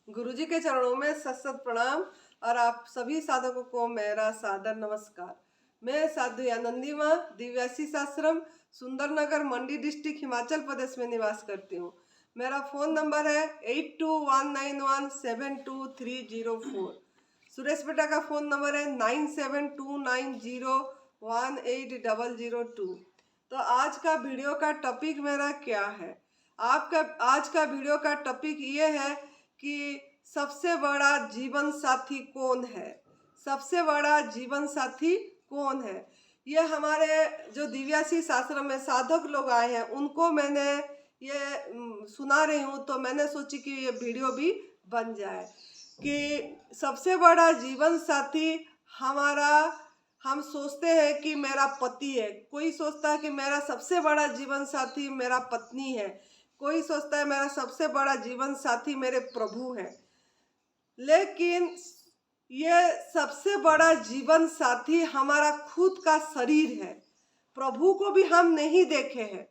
गुरुजी के चरणों में सत सत प्रणाम और आप सभी साधकों को मेरा सादर नमस्कार। मैं साधु आनंदी माँ दिव्याशीष आश्रम सुंदरनगर मंडी डिस्ट्रिक्ट हिमाचल प्रदेश में निवास करती हूँ। मेरा फ़ोन नंबर है 8219172304। सुरेश बेटा का फ़ोन नंबर है 9729018002। तो आज का वीडियो का टॉपिक मेरा क्या है? आपका आज का वीडियो का टॉपिक ये है कि सबसे बड़ा जीवन साथी कौन है। सबसे बड़ा जीवन साथी कौन है? ये हमारे जो दिव्याशीष आश्रम में साधक लोग आए हैं उनको मैंने ये सुना रही हूँ, तो मैंने सोची कि ये वीडियो भी बन जाए कि सबसे बड़ा जीवन साथी हमारा, हम सोचते हैं कि मेरा पति है, कोई सोचता है कि मेरा सबसे बड़ा जीवन साथी मेरा पत्नी है, कोई सोचता है मेरा सबसे बड़ा जीवन साथी मेरे प्रभु है। लेकिन ये सबसे बड़ा जीवन साथी हमारा खुद का शरीर है। प्रभु को भी हम नहीं देखे हैं,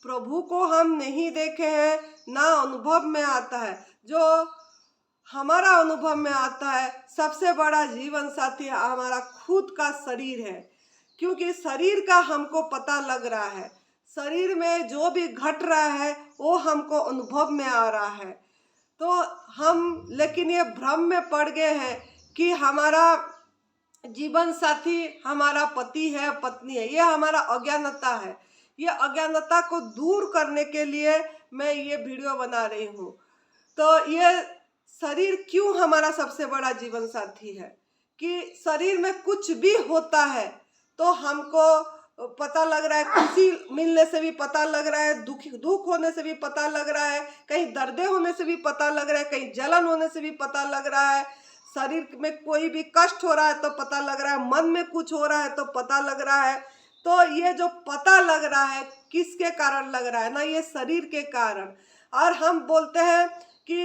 प्रभु को हम नहीं देखे हैं, ना अनुभव में आता है। जो हमारा अनुभव में आता है सबसे बड़ा जीवन साथी हमारा खुद का शरीर है, क्योंकि शरीर का हमको पता लग रहा है, शरीर में जो भी घट रहा है वो हमको अनुभव में आ रहा है। तो हम लेकिन ये भ्रम में पड़ गए हैं कि हमारा जीवन साथी हमारा पति है, पत्नी है। ये हमारा अज्ञानता है। ये अज्ञानता को दूर करने के लिए मैं ये वीडियो बना रही हूँ। तो ये शरीर क्यों हमारा सबसे बड़ा जीवन साथी है कि शरीर में कुछ भी होता है तो हमको पता लग रहा है, खुशी मिलने से भी पता लग रहा है, दुख होने से भी पता लग रहा है, कहीं दर्दे होने से भी पता लग रहा है, कहीं जलन होने से भी पता लग रहा है, शरीर में कोई भी कष्ट हो रहा है तो पता लग रहा है, मन में कुछ हो रहा है तो पता लग रहा है। तो ये जो पता लग रहा है किसके कारण लग रहा है ना, ये शरीर के कारण। और हम बोलते हैं कि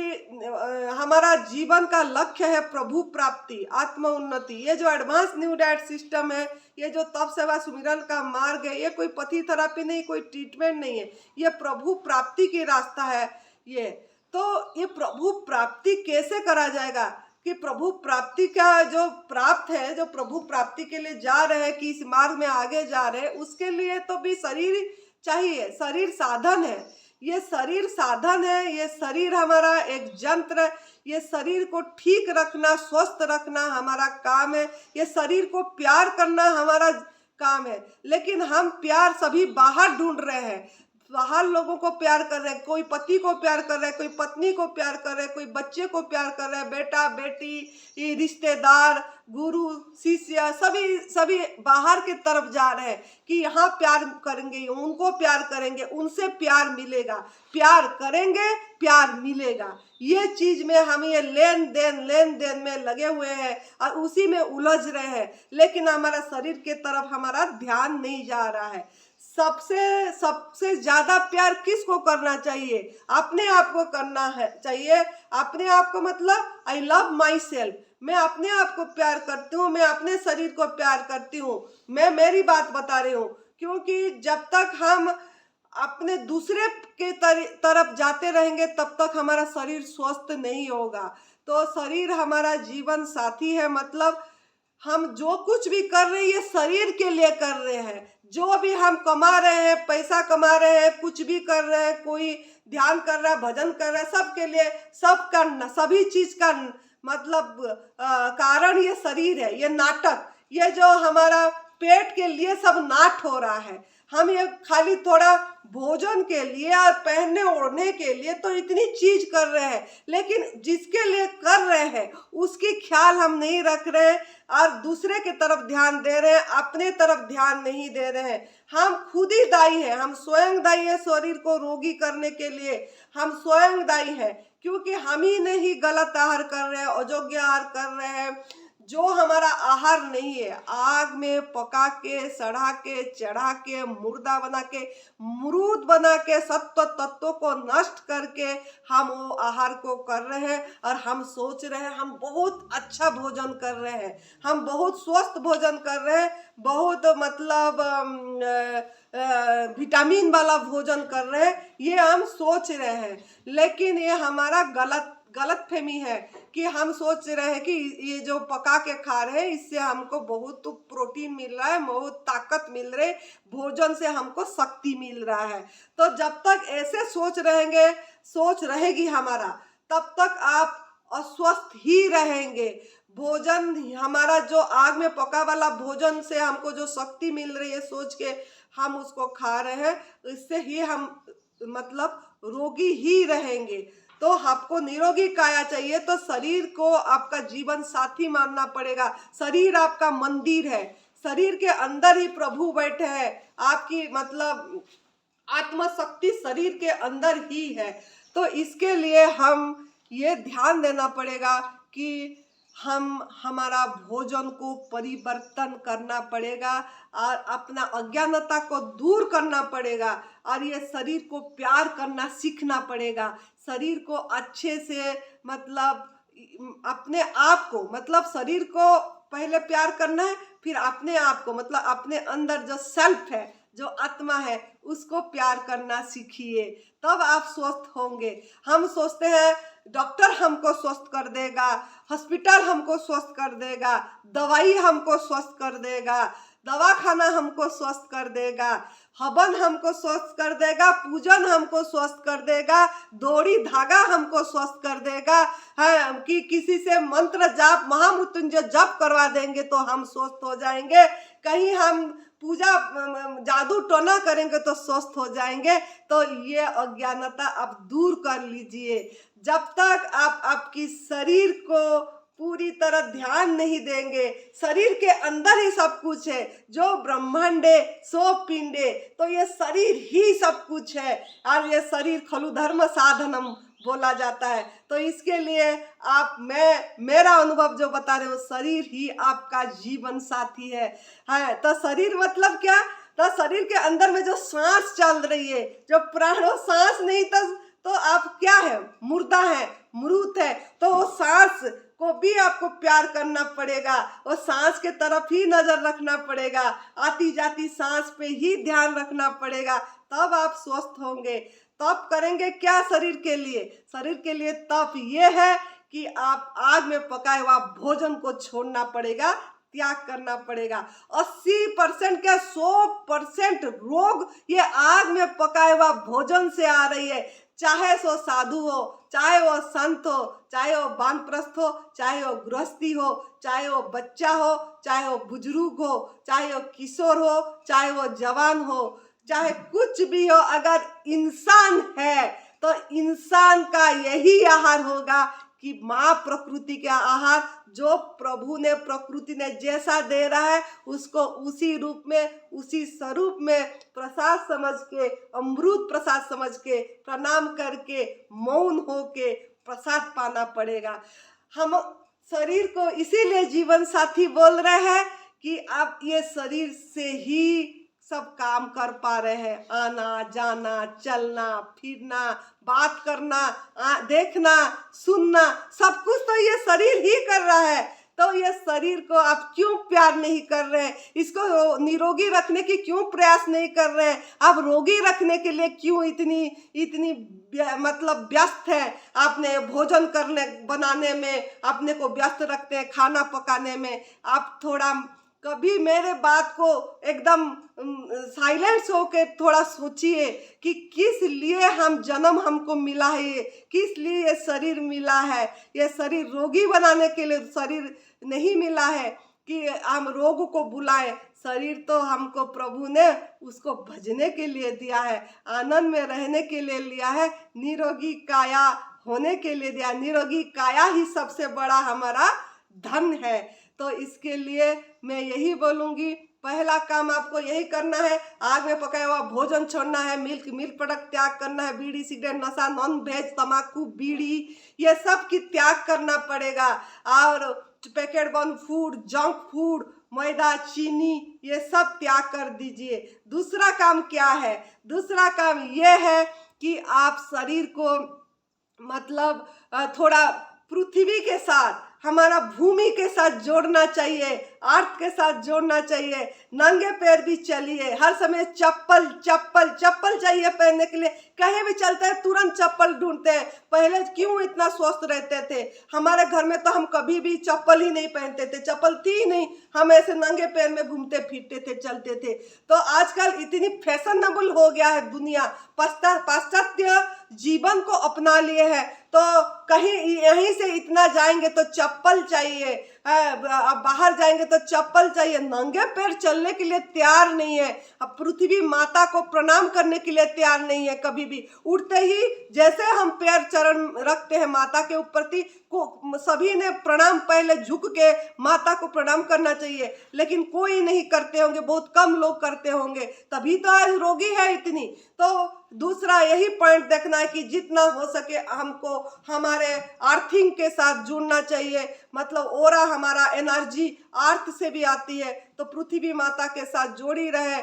हमारा जीवन का लक्ष्य है प्रभु प्राप्ति, आत्म उन्नति। ये जो एडवांस न्यू डाइट सिस्टम है, ये जो तप सेवा सुमिरन का मार्ग है, ये कोई पति थेरेपी नहीं, कोई ट्रीटमेंट नहीं है, ये प्रभु प्राप्ति की रास्ता है। ये तो ये प्रभु प्राप्ति कैसे करा जाएगा कि प्रभु प्राप्ति का जो प्राप्त है, जो प्रभु प्राप्ति के लिए जा रहे हैं, कि इस मार्ग में आगे जा रहे हैं, उसके लिए तो भी शरीर चाहिए। शरीर साधन है, ये शरीर साधन है, ये शरीर हमारा एक यंत्र है। ये शरीर को ठीक रखना, स्वस्थ रखना हमारा काम है। ये शरीर को प्यार करना हमारा काम है। लेकिन हम प्यार सभी बाहर ढूंढ रहे हैं, बाहर लोगों को प्यार कर रहे हैं। कोई पति को प्यार कर रहा है, कोई पत्नी को प्यार कर रहा है, कोई बच्चे को प्यार कर रहा है, बेटा बेटी, रिश्तेदार, गुरु शिष्य, सभी बाहर की तरफ जा रहे हैं कि यहाँ प्यार करेंगे, उनको प्यार करेंगे, उनसे प्यार मिलेगा, प्यार करेंगे प्यार मिलेगा। ये चीज में हम ये लेन देन में लगे हुए हैं और उसी में उलझ रहे हैं। लेकिन हमारा शरीर के तरफ हमारा ध्यान नहीं जा रहा है। सबसे ज्यादा प्यार किसको करना चाहिए? अपने आप को करना है चाहिए। अपने आप को मतलब आई लव माई सेल्फ, मैं अपने आप को प्यार करती हूँ, मैं अपने शरीर को प्यार करती हूँ। मैं मेरी बात बता रही हूँ, क्योंकि जब तक हम अपने दूसरे के तरफ जाते रहेंगे तब तक हमारा शरीर स्वस्थ नहीं होगा। तो शरीर हमारा जीवन साथी है, मतलब हम जो कुछ भी कर रहे हैं ये शरीर के लिए कर रहे हैं। जो भी हम कमा रहे हैं, पैसा कमा रहे हैं, कुछ भी कर रहे हैं, कोई ध्यान कर रहा है, भजन कर रहा है, सबके लिए, सब करना, सभी चीज का मतलब कारण ये शरीर है। ये नाटक, ये जो हमारा पेट के लिए सब नाट हो रहा है। हम ये खाली थोड़ा भोजन के लिए और पहनने ओढ़ने के लिए तो इतनी चीज कर रहे हैं, लेकिन जिसके लिए कर रहे हैं उसकी ख्याल हम नहीं रख रहे हैं और दूसरे की तरफ ध्यान दे रहे हैं, अपने तरफ ध्यान नहीं दे रहे हैं। हम खुद ही दायी हैं, हम स्वयं दायी हैं शरीर को रोगी करने के लिए। हम स्वयं दायी हैं, क्योंकि हम ही नहीं गलत आहार कर रहे हैं, अयोग्य आहार कर रहे हैं। जो हमारा आहार नहीं है, आग में पका के, सड़ा के, चढ़ा के, मुर्दा बना के, मृत बना के, सत्व तत्वों को नष्ट करके हम वो आहार को कर रहे हैं। और हम सोच रहे हैं हम बहुत अच्छा भोजन कर रहे हैं, हम बहुत स्वस्थ भोजन कर रहे हैं, बहुत मतलब विटामिन वाला भोजन कर रहे हैं, ये हम सोच रहे हैं। लेकिन ये हमारा गलतफहमी है कि हम सोच रहे हैं कि ये जो पका के खा रहे हैं इससे हमको बहुत प्रोटीन मिल रहा है, बहुत ताकत मिल रही, भोजन से हमको शक्ति मिल रहा है। तो जब तक ऐसे सोच रहेगी हमारा, तब तक आप अस्वस्थ ही रहेंगे। भोजन हमारा जो आग में पका वाला भोजन से हमको जो शक्ति मिल रही है सोच के हम उसको खा रहे हैं, इससे ही हम मतलब रोगी ही रहेंगे। तो आपको निरोगी काया चाहिए तो शरीर को आपका जीवन साथी मानना पड़ेगा। शरीर आपका मंदिर है, शरीर के अंदर ही प्रभु बैठे हैं। आपकी मतलब आत्मशक्ति शरीर के अंदर ही है। तो इसके लिए हम ये ध्यान देना पड़ेगा कि हमारा भोजन को परिवर्तन करना पड़ेगा और अपना अज्ञानता को दूर करना पड़ेगा और ये शरीर को प्यार करना सीखना पड़ेगा। शरीर को अच्छे से मतलब अपने आप को मतलब शरीर को पहले प्यार करना है, फिर अपने आप को मतलब अपने अंदर जो सेल्फ है, जो आत्मा है, उसको प्यार करना सीखिए, तब आप स्वस्थ होंगे। हम सोचते हैं डॉक्टर हमको स्वस्थ कर देगा, हॉस्पिटल हमको स्वस्थ कर देगा, दवाई हमको स्वस्थ कर देगा, दवा खाना हमको स्वस्थ कर देगा, हवन हमको स्वस्थ कर देगा, पूजन हमको स्वस्थ कर देगा, दौड़ी धागा हमको स्वस्थ कर देगा, है कि किसी से मंत्र जाप महामृत्युंजय जप करवा देंगे तो हम स्वस्थ हो जाएंगे, कहीं हम पूजा जादू टोना करेंगे तो स्वस्थ हो जाएंगे। तो ये अज्ञानता आप दूर कर लीजिए। जब तक आप आपकी शरीर को पूरी तरह ध्यान नहीं देंगे, शरीर के अंदर ही सब कुछ है, जो ब्रह्मांडे सो पिंडे, तो ये शरीर ही सब कुछ है और ये शरीर खलु धर्म साधनम बोला जाता है। तो इसके लिए मेरा अनुभव जो बता रहे हो, शरीर ही आपका जीवन साथी है। तो शरीर मतलब क्या? तो शरीर के अंदर में जो सांस चल रही है, जो प्राणों सांस नहीं तो आप क्या है? मुर्दा है, मृत है। तो वो सांस को भी आपको प्यार करना पड़ेगा, और सांस के तरफ ही नजर रखना पड़ेगा, आती जाती सांस पे ही ध्यान रखना पड़ेगा, तब आप स्वस्थ होंगे। तप करेंगे क्या शरीर के लिए? शरीर के लिए तप ये है कि आप आग में पकाए हुआ भोजन को छोड़ना पड़ेगा, त्याग करना पड़ेगा। 80% क्या 100% रोग ये आग में पकाए हुआ भोजन से आ रही है। चाहे सो साधु हो, चाहे वो संत हो, चाहे वो वानप्रस्थ हो, चाहे वो गृहस्थी हो, चाहे वो बच्चा हो, चाहे वो बुजुर्ग हो, चाहे वो किशोर हो, चाहे वो जवान हो, चाहे कुछ भी हो, अगर इंसान है तो इंसान का यही आहार होगा कि माँ प्रकृति का आहार, जो प्रभु ने प्रकृति ने जैसा दे रहा है उसको उसी रूप में, उसी स्वरूप में प्रसाद समझ के, अमृत प्रसाद समझ के, प्रणाम करके, मौन होके प्रसाद पाना पड़ेगा। हम शरीर को इसीलिए जीवन साथी बोल रहे हैं कि आप ये शरीर से ही सब काम कर पा रहे हैं। आना जाना, चलना फिरना, बात करना, देखना सुनना, सब कुछ तो ये शरीर ही कर रहा है। तो ये शरीर को आप क्यों प्यार नहीं कर रहे हैं? इसको निरोगी रखने की क्यों प्रयास नहीं कर रहे हैं? आप रोगी रखने के लिए क्यों इतनी मतलब व्यस्त है? आपने भोजन करने बनाने में अपने को व्यस्त रखते हैं, खाना पकाने में। आप थोड़ा कभी मेरे बात को एकदम साइलेंस होके थोड़ा सोचिए कि किस लिए हमको मिला है, किस लिए ये शरीर मिला है। ये शरीर रोगी बनाने के लिए शरीर नहीं मिला है कि हम रोग को बुलाएं। शरीर तो हमको प्रभु ने उसको भजने के लिए दिया है, आनंद में रहने के लिए लिया है, निरोगी काया होने के लिए दिया। निरोगी काया ही सबसे बड़ा हमारा धन है। तो इसके लिए मैं यही बोलूँगी, पहला काम आपको यही करना है, आग में पकाया हुआ भोजन छोड़ना है, मिल्क प्रोडक्ट त्याग करना है, बीड़ी सिगरेट नशा, नॉन वेज, तम्बाकू, बीड़ी, ये सब की त्याग करना पड़ेगा। और पैकेट बंद फूड, जंक फूड, मैदा, चीनी, ये सब त्याग कर दीजिए। दूसरा काम क्या है? दूसरा काम ये है कि आप शरीर को मतलब थोड़ा पृथ्वी के साथ हमारा भूमि के साथ जोड़ना चाहिए, अर्थ के साथ जोड़ना चाहिए। नंगे पैर भी चलिए, हर समय चप्पल चप्पल चप्पल चाहिए पहनने के लिए। कहीं भी चलते हैं तुरंत चप्पल ढूंढते हैं। पहले क्यों इतना स्वस्थ रहते थे? हमारे घर में तो हम कभी भी चप्पल ही नहीं पहनते थे, चप्पल थी ही नहीं, हम ऐसे नंगे पैर में घूमते फिरते थे, चलते थे। तो आजकल इतनी फैशनेबल हो गया है दुनिया, पाश्चात्य जीवन को अपना लिए है, तो कहीं यहीं से इतना जाएंगे तो चप्पल चाहिए, अब बाहर जाएंगे तो चप्पल चाहिए, नंगे पैर चलने के लिए तैयार नहीं है। अब पृथ्वी माता को प्रणाम करने के लिए तैयार नहीं है। कभी भी उठते ही जैसे हम पैर चरण रखते हैं माता के ऊपर को सभी ने प्रणाम पहले झुक के माता को प्रणाम करना चाहिए, लेकिन कोई नहीं करते होंगे, बहुत कम लोग करते होंगे, तभी तो आज रोगी है इतनी। तो दूसरा यही पॉइंट देखना है कि जितना हो सके हमको हमारे अर्थिंग के साथ जुड़ना चाहिए, मतलब ओरा हमारा एनर्जी अर्थ से भी आती है, तो पृथ्वी माता के साथ जोड़ी रहे।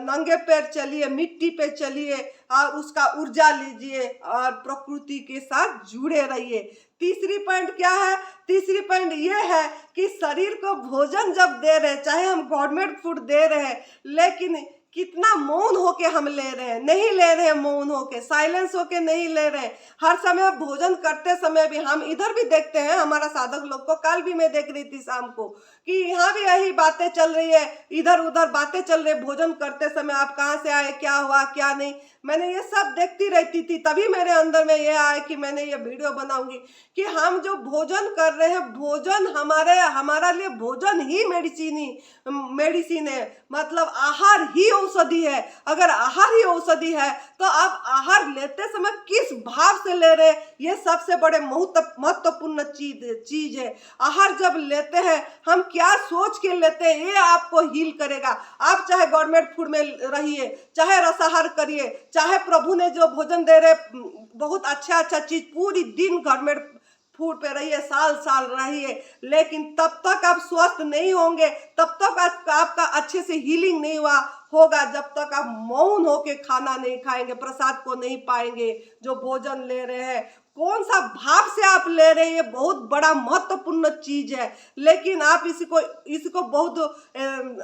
नंगे पैर चलिए, मिट्टी पे चलिए और उसका ऊर्जा लीजिए और प्रकृति के साथ जुड़े रहिए। तीसरी पॉइंट क्या है? तीसरी पॉइंट ये है कि शरीर को भोजन जब दे रहे, चाहे हम गवर्नमेंट फूड दे रहे हैं, लेकिन कितना मौन होके हम ले रहे हैं? नहीं ले रहे हैं, मौन होके, साइलेंस होके नहीं ले रहे हैं। हर समय भोजन करते समय भी हम इधर भी देखते हैं हमारा साधक लोग को। कल भी मैं देख रही थी शाम को कि यहाँ भी यही बातें चल रही है, इधर उधर बातें चल रही है। भोजन करते समय आप कहाँ से आए, क्या हुआ क्या नहीं, मैंने ये सब देखती रहती थी, तभी मेरे अंदर में ये आया कि मैंने ये वीडियो बनाऊंगी कि हम जो भोजन कर रहे हैं, भोजन हमारा लिए भोजन ही मेडिसिन है, मतलब आहार ही औषधि है। अगर आहार ही औषधि है तो आप आहार लेते समय किस भाव से ले रहे हैं, ये सबसे बड़े महत्वपूर्ण चीज है। आहार जब लेते हैं हम क्या सोच के लेते हैं, ये आपको हील करेगा। आप चाहे गवर्नमेंट फूड में रहिए, चाहे रसाहार करिए, चाहे प्रभु ने जो भोजन दे रहे बहुत अच्छा अच्छा चीज, पूरी दिन गवर्नमेंट फूड पे रहिए, साल साल रहिए, लेकिन तब तक आप स्वस्थ नहीं होंगे, तब तक आपका अच्छे से हीलिंग नहीं होगा जब तक आप मौन होके खाना नहीं खाएंगे, प्रसाद को नहीं पाएंगे। जो भोजन ले रहे हैं कौन सा भाव से आप ले रहे हैं, ये बहुत बड़ा महत्वपूर्ण चीज है, लेकिन आप इसको बहुत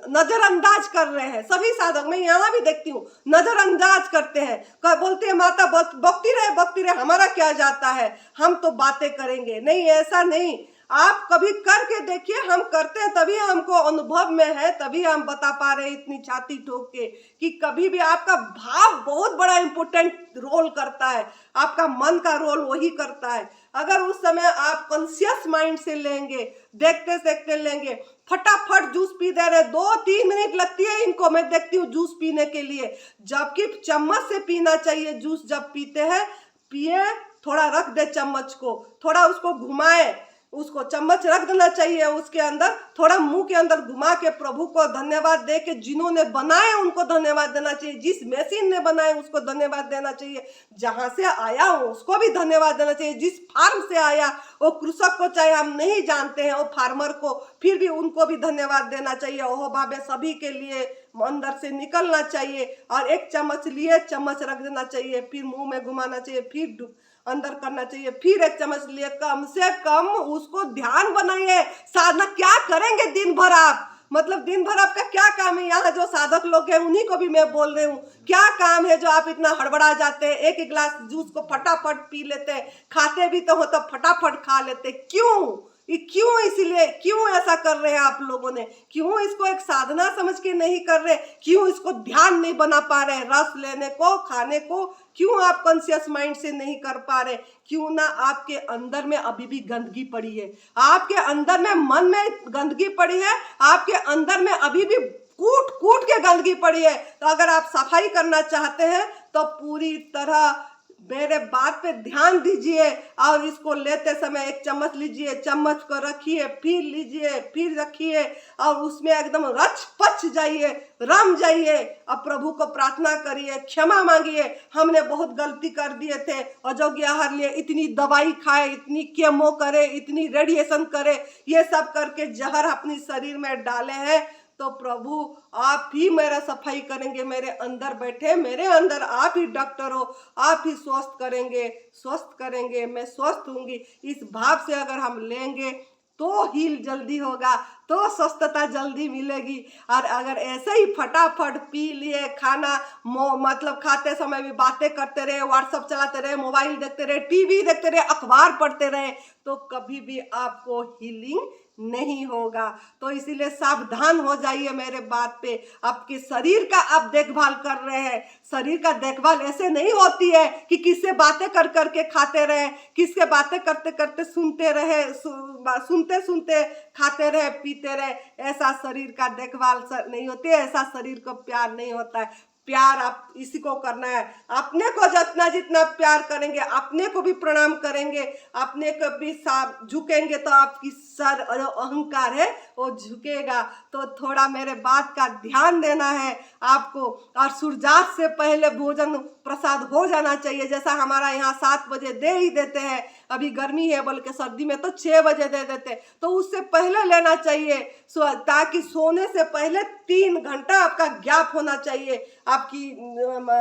नजरअंदाज कर रहे हैं। सभी साधक, मैं यहाँ भी देखती हूँ, नजरअंदाज करते हैं, बोलते हैं माता बकती रहे, हमारा क्या जाता है, हम तो बातें करेंगे। नहीं, ऐसा नहीं। आप कभी करके देखिए, हम करते हैं तभी हमको अनुभव में है, तभी हम बता पा रहे हैं इतनी छाती ठोक के कि कभी भी आपका भाव बहुत बड़ा इंपॉर्टेंट रोल करता है, आपका मन का रोल वही करता है। अगर उस समय आप कॉन्शियस माइंड से लेंगे, देखते देखते लेंगे, फटाफट जूस पी दे रहे, 2-3 मिनट लगती है इनको, मैं देखती हूँ जूस पीने के लिए, जबकि चम्मच से पीना चाहिए जूस। जब पीते हैं पिए, थोड़ा रख दे चम्मच को, थोड़ा उसको घुमाए, उसको चम्मच रख देना चाहिए उसके अंदर, थोड़ा मुंह के अंदर घुमा के प्रभु को धन्यवाद दे के, जिन्होंने बनाए उनको धन्यवाद देना चाहिए, जिस मशीन ने बनाए उसको धन्यवाद देना चाहिए, जहां से आया हो उसको भी धन्यवाद देना चाहिए, जिस फार्म से आया वो कृषक को, चाहे हम नहीं जानते हैं वो फार्मर को, फिर भी उनको भी धन्यवाद देना चाहिए। ओह भावे सभी के लिए अंदर से निकलना चाहिए और एक चम्मच लिए चम्मच रख देना चाहिए, फिर मुंह में घुमाना चाहिए, फिर अंदर करना चाहिए, फिर एक चम्मच लिए, कम से कम उसको ध्यान बनाइए। साधना क्या करेंगे दिन भर आप, मतलब दिन भर आपका क्या काम है? यहाँ जो साधक लोग हैं उन्हीं को भी मैं बोल रही हूँ, क्या काम है जो आप इतना हड़बड़ा जाते हैं, एक गिलास जूस को फटाफट पी लेते हैं, खाते भी तो हो तो फटाफट खा लेते, क्यों? इसीलिए क्यों ऐसा कर रहे हैं आप लोगों ने? क्यों इसको एक साधना समझ के नहीं कर रहे? क्यों इसको ध्यान नहीं बना पा रहे? रस लेने को, खाने को क्यों आप कॉन्शियस माइंड से नहीं कर पा रहे? क्यों ना आपके अंदर में अभी भी गंदगी पड़ी है, आपके अंदर में मन में गंदगी पड़ी है, आपके अंदर में अभी भी कूट कूट के गंदगी पड़ी है। तो अगर आप सफाई करना चाहते हैं तो पूरी तरह मेरे बात पे ध्यान दीजिए और इसको लेते समय एक चम्मच लीजिए, चम्मच को रखिए, फिर लीजिए, फिर रखिए और उसमें एकदम रच पच जाइए, रम जाइए और प्रभु को प्रार्थना करिए, क्षमा मांगिए, हमने बहुत गलती कर दिए थे, अयोग्य आहार लिए, इतनी दवाई खाए, इतनी केमो करे, इतनी रेडिएशन करे, ये सब करके जहर अपनी शरीर में डाले हैं, तो प्रभु आप ही मेरा सफाई करेंगे, मेरे अंदर बैठे, मेरे अंदर आप ही डॉक्टर हो, आप ही स्वस्थ करेंगे, मैं स्वस्थ होंगी। इस भाव से अगर हम लेंगे तो हील जल्दी होगा, तो स्वस्थता जल्दी मिलेगी। और अगर ऐसे ही फटाफट पी लिए खाना, मतलब खाते समय भी बातें करते रहे, व्हाट्सएप चलाते रहे, मोबाइल देखते रहे, टीवी देखते रहे, अखबार पढ़ते रहे, तो कभी भी आपको हीलिंग नहीं होगा। तो इसीलिए सावधान हो जाइए मेरे बात पे। आपके शरीर का आप देखभाल कर रहे हैं, शरीर का देखभाल ऐसे नहीं होती है कि किससे बातें कर करके खाते रहे, किससे बातें करते करते सुनते रहे, सुनते सुनते खाते रहे, पीते रहे। ऐसा शरीर का देखभाल नहीं होती है, ऐसा शरीर को प्यार नहीं होता है। प्यार आप इसी को करना है, अपने को जितना प्यार करेंगे, अपने को भी प्रणाम करेंगे, अपने को भी झुकेंगे, तो आपकी सर जो अहंकार है वो झुकेगा। तो थोड़ा मेरे बात का ध्यान देना है आपको। और सूर्यास्त से पहले भोजन प्रसाद हो जाना चाहिए। जैसा हमारा यहाँ 7 बजे दे ही देते हैं, अभी गर्मी है बोल के, सर्दी में तो 6 बजे दे देते, तो उससे पहले लेना चाहिए, ताकि सोने से पहले 3 घंटा आपका गैप होना चाहिए। आपकी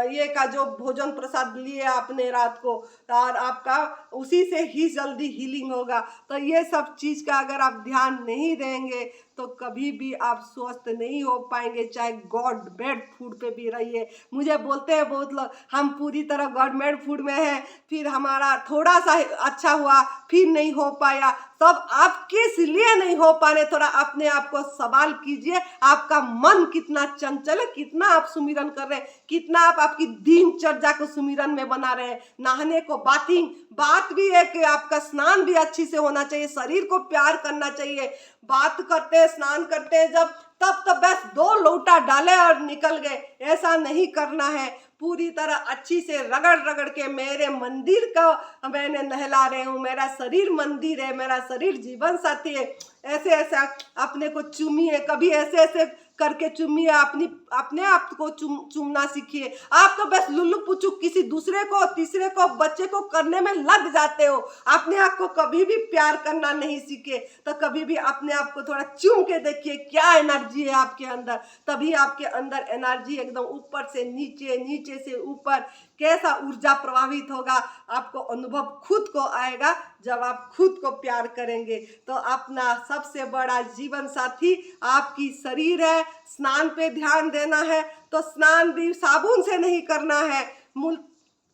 ये का जो भोजन प्रसाद लिए आपने रात को, और आपका उसी से ही जल्दी हीलिंग होगा। तो ये सब चीज़ का अगर आप ध्यान नहीं देंगे तो कभी भी आप स्वस्थ नहीं हो पाएंगे, चाहे गॉड मेड फूड पे भी रहिए। मुझे बोलते हैं बहुत लोग, हम पूरी तरह गॉड मेड फूड में हैं, फिर हमारा थोड़ा सा अच्छा हुआ, फिर नहीं हो पाया। सब आप किस लिए नहीं हो पा रहे, थोड़ा अपने आप को सवाल कीजिए। आपका मन कितना चंचल है, कितना आप सुमिरन कर रहे हैं, कितना आप आपकी दिनचर्या को सुमिरन में बना रहे हैं। नहाने को बात भी है कि आपका स्नान भी अच्छी से होना चाहिए, शरीर को प्यार करना चाहिए। बात करते हैं, स्नान करते हैं जब, तब बस 2 लोटा डाले और निकल गए, ऐसा नहीं करना है। पूरी तरह अच्छी से रगड़ रगड़ के मेरे मंदिर का मैंने नहला रहे हूँ, मेरा शरीर मंदिर है, मेरा शरीर जीवन साथी है। ऐसे ऐसा अपने को चूमिए, कभी ऐसे करके चूमिए, अपने आप को चूमना सीखिए। आप तो बस लुल्लू पुचू किसी दूसरे को, तीसरे को, बच्चे को करने में लग जाते हो, अपने आप को कभी भी प्यार करना नहीं सीखे। तो कभी भी अपने आप को थोड़ा चूम के देखिए, क्या एनर्जी है आपके अंदर, तभी आपके अंदर एनर्जी एकदम ऊपर से नीचे, नीचे से ऊपर, कैसा ऊर्जा प्रभावित होगा, आपको अनुभव खुद को आएगा जब आप खुद को प्यार करेंगे। तो अपना सबसे बड़ा जीवन साथी आपकी शरीर है। स्नान पे ध्यान देना है तो स्नान भी साबुन से नहीं करना है,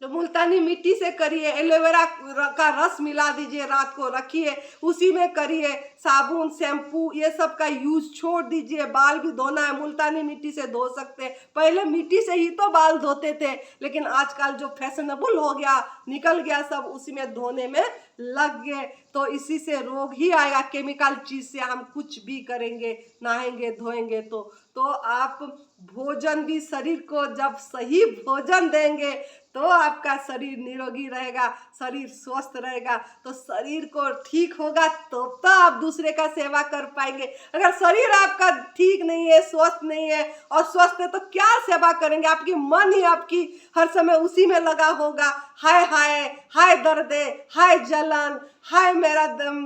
मुल्तानी मिट्टी से करिए, एलोवेरा का रस मिला दीजिए, रात को रखिए, उसी में करिए। साबुन, शैम्पू ये सब का यूज छोड़ दीजिए। बाल भी धोना है, मुल्तानी मिट्टी से धो सकते हैं। पहले मिट्टी से ही तो बाल धोते थे, लेकिन आजकल जो फैशनेबल हो गया, निकल गया सब, उसी में धोने में लग गए। तो इसी से रोग ही आएगा। केमिकल चीज से हम कुछ भी करेंगे, नहाएंगे, धोएंगे तो आप भोजन भी, शरीर को जब सही भोजन देंगे तो आपका शरीर निरोगी रहेगा, शरीर स्वस्थ रहेगा। तो शरीर को ठीक होगा तो आप दूसरे का सेवा कर पाएंगे। अगर शरीर आपका ठीक नहीं है, स्वस्थ नहीं है, और स्वस्थ है तो क्या सेवा करेंगे? आपकी मन ही आपकी हर समय उसी में लगा होगा, हाय हाय हाय दर्द, हाय जलन, हाय मेरा दम,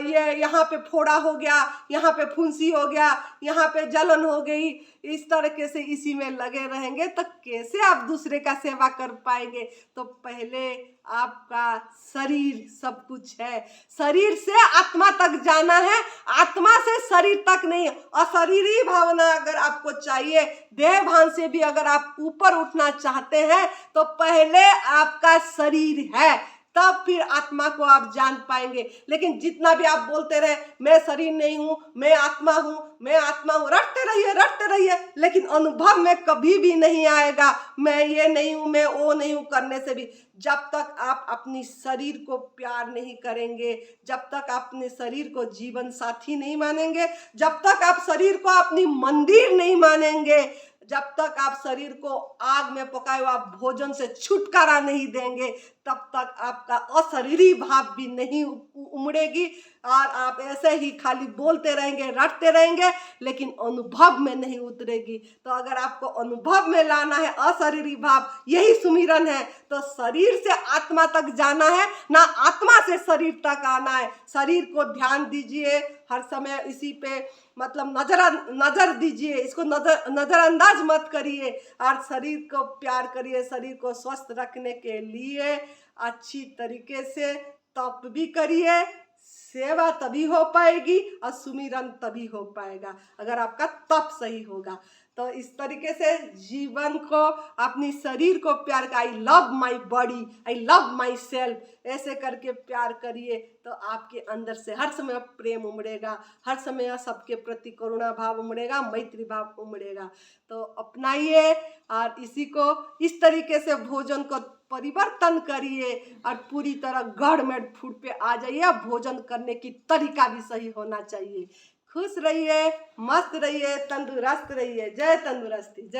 ये यहाँ पे फोड़ा हो गया, यहाँ पे फुंसी हो गया, यहाँ पे जलन हो गई। इस तरीके से इसी में लगे रहेंगे तो कैसे आप दूसरे का सेवा कर पाएंगे? तो पहले आपका शरीर सब कुछ है, शरीर से आत्मा तक जाना है, आत्मा से शरीर तक नहीं। अशरीरी भावना अगर आपको चाहिए, देह भान से भी अगर आप ऊपर उठना चाहते हैं, तो पहले आपका शरीर है, तब फिर आत्मा को आप जान पाएंगे। लेकिन जितना भी आप बोलते रहे, मैं शरीर नहीं हूँ, मैं आत्मा हूँ, मैं आत्मा हूँ, रटते रहिए, लेकिन अनुभव में कभी भी नहीं आएगा मैं ये नहीं हूँ, मैं वो नहीं हूँ करने से भी। जब तक आप अपनी शरीर को प्यार नहीं करेंगे, जब तक अपने शरीर को जीवन साथी नहीं मानेंगे, जब तक आप शरीर को अपनी मंदिर नहीं मानेंगे, जब तक आप शरीर को आग में पकाए हुआ भोजन से छुटकारा नहीं देंगे, तब तक आपका अशरीरी भाव भी नहीं उमड़ेगी और आप ऐसे ही खाली बोलते रहेंगे, रटते रहेंगे, लेकिन अनुभव में नहीं उतरेगी। तो अगर आपको अनुभव में लाना है अशरीरी भाव, यही सुमिरन है। तो शरीर से आत्मा तक जाना है, ना आत्मा से शरीर तक आना है। शरीर को ध्यान दीजिए हर समय, इसी पे मतलब नजर दीजिए, इसको नजरअंदाज मत करिए और शरीर को प्यार करिए। शरीर को स्वस्थ रखने के लिए अच्छी तरीके से तप भी करिए, सेवा तभी हो पाएगी और सुमिरन तभी हो पाएगा अगर आपका तप सही होगा। तो इस तरीके से जीवन को, अपनी शरीर को प्यार का, I love my body, I love my self, ऐसे करके प्यार करिए। तो आपके अंदर से हर समय प्रेम उमड़ेगा, हर समय सबके प्रति करुणा भाव उमड़ेगा, मैत्री भाव उमड़ेगा। तो अपनाइए और इसी को इस तरीके से भोजन को परिवर्तन करिए और पूरी तरह गवर्नमेंट फूड पे आ जाइए। भोजन करने की तरीका भी सही होना चाहिए। खुश रहिए, मस्त रहिए, तंदुरुस्त रहिए। जय तंदुरुस्ती, जय